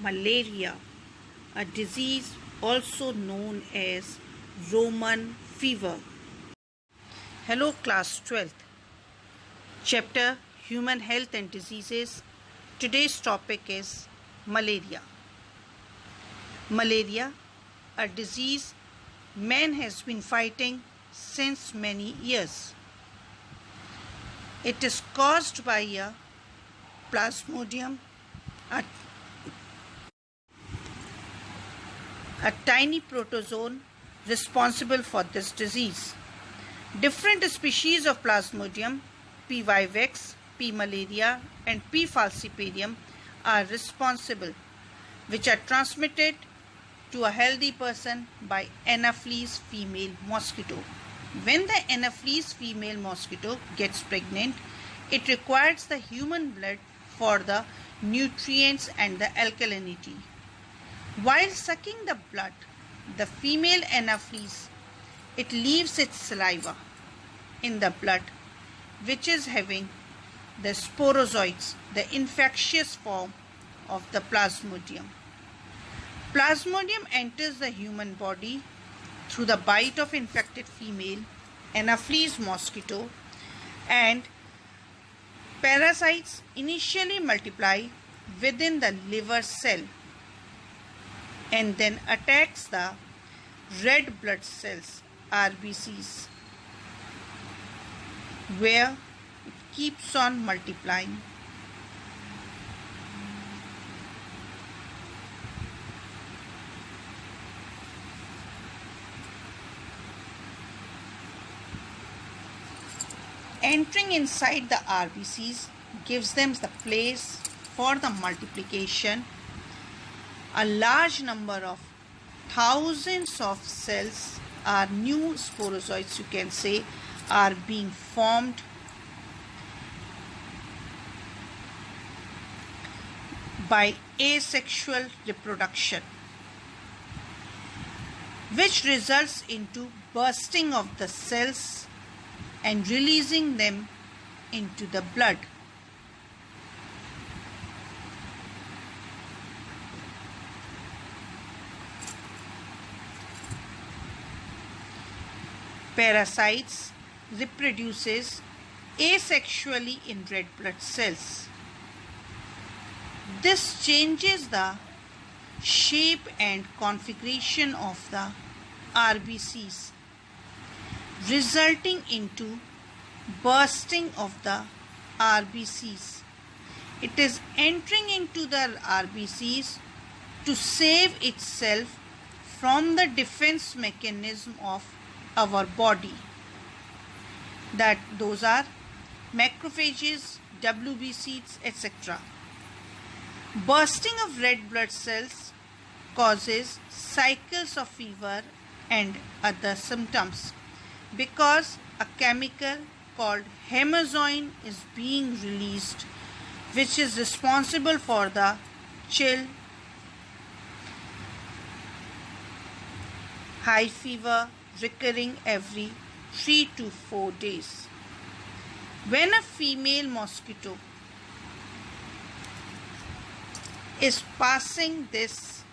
malaria, a disease also known as Roman fever. Hello, class 12th. Chapter Human Health and Diseases. Today's topic is malaria. Malaria, a disease man has been fighting since many years. It is caused by a plasmodium, a tiny protozoan responsible for this disease. Different species of plasmodium, P. vivax, P. malaria, and P. falciparum are responsible, which are transmitted to a healthy person by Anopheles female mosquito. When the Anopheles female mosquito gets pregnant, it requires the human blood for the nutrients and the alkalinity. While sucking the blood, the female Anopheles, it leaves its saliva in the blood, which is having the sporozoites, the infectious form of the plasmodium. Plasmodium enters the human body through the bite of infected female Anopheles mosquito, and parasites initially multiply within the liver cell and then attacks the red blood cells, RBCs, where it keeps on multiplying. Entering inside the RBCs gives them the place for the multiplication. A large number of thousands of cells are new sporozoites, you can say, are being formed by asexual reproduction, which results into bursting of the cells and releasing them into the blood. Parasites reproduces asexually in red blood cells. This changes the shape and configuration of the RBCs, resulting into bursting of the RBCs. It is entering into the RBCs to save itself from the defense mechanism of our body. Those are macrophages, WBCs, etc. Bursting of red blood cells causes cycles of fever and other symptoms because a chemical called hemazoin is being released, which is responsible for the chill, high fever recurring every 3 to 4 days. When a female mosquito is passing this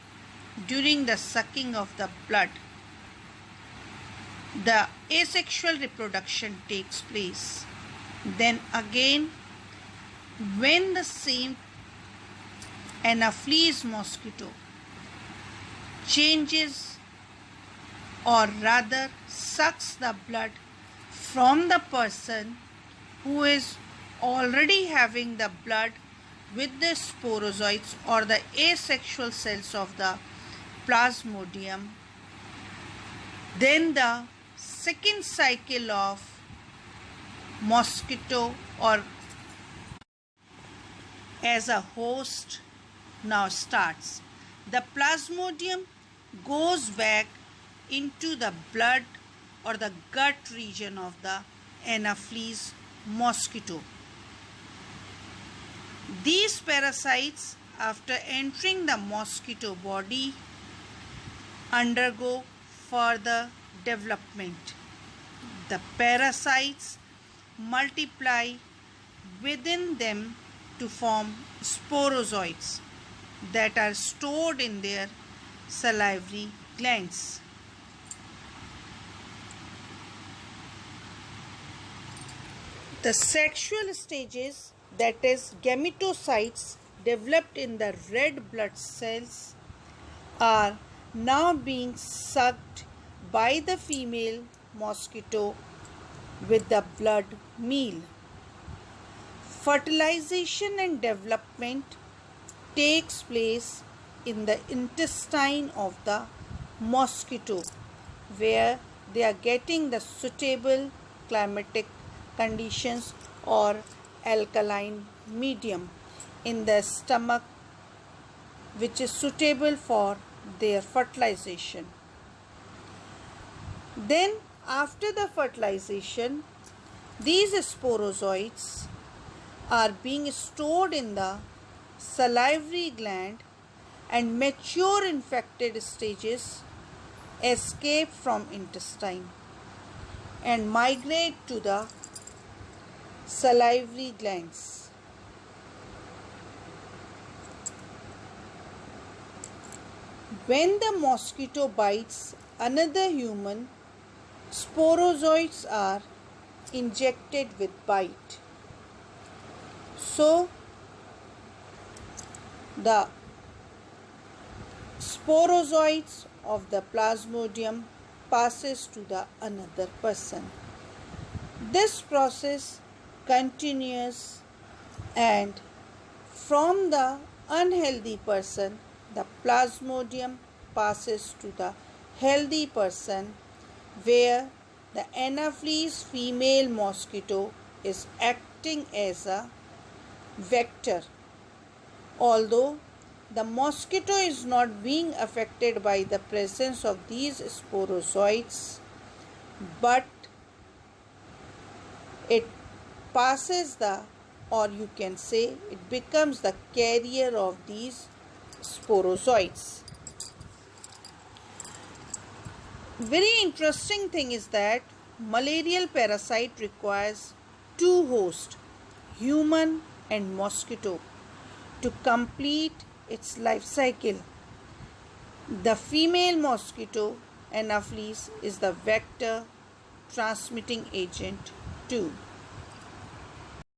during the sucking of the blood, the asexual reproduction takes place. Then again, when the same Anopheles mosquito changes or rather sucks the blood from the person who is already having the blood with the sporozoites or the asexual cells of the plasmodium, then the second cycle of mosquito or as a host now starts. The plasmodium goes back into the blood or the gut region of the Anopheles mosquito. These parasites, after entering the mosquito body, undergo further development. The parasites multiply within them to form sporozoites, that are stored in their salivary glands. The sexual stages, that is gametocytes, developed in the red blood cells are now being sucked by the female mosquito with the blood meal. Fertilization and development takes place in the intestine of the mosquito, where they are getting the suitable climatic conditions or alkaline medium in the stomach, which is suitable for their fertilization. Then after the fertilization, these sporozoites are being stored in the salivary gland, and mature infected stages escape from intestine and migrate to the salivary glands. When the mosquito bites another human, sporozoites are injected with bite. So, the sporozoites of the plasmodium passes to the another person. This process continues, and from the unhealthy person, the plasmodium passes to the healthy person, where the Anopheles female mosquito is acting as a vector. Although the mosquito is not being affected by the presence of these sporozoites, but it passes the, or you can say it becomes the carrier of these sporozoites. Very interesting thing is that malarial parasite requires two hosts, human and mosquito, to complete its life cycle. The female mosquito, Anopheles, is the vector transmitting agent too.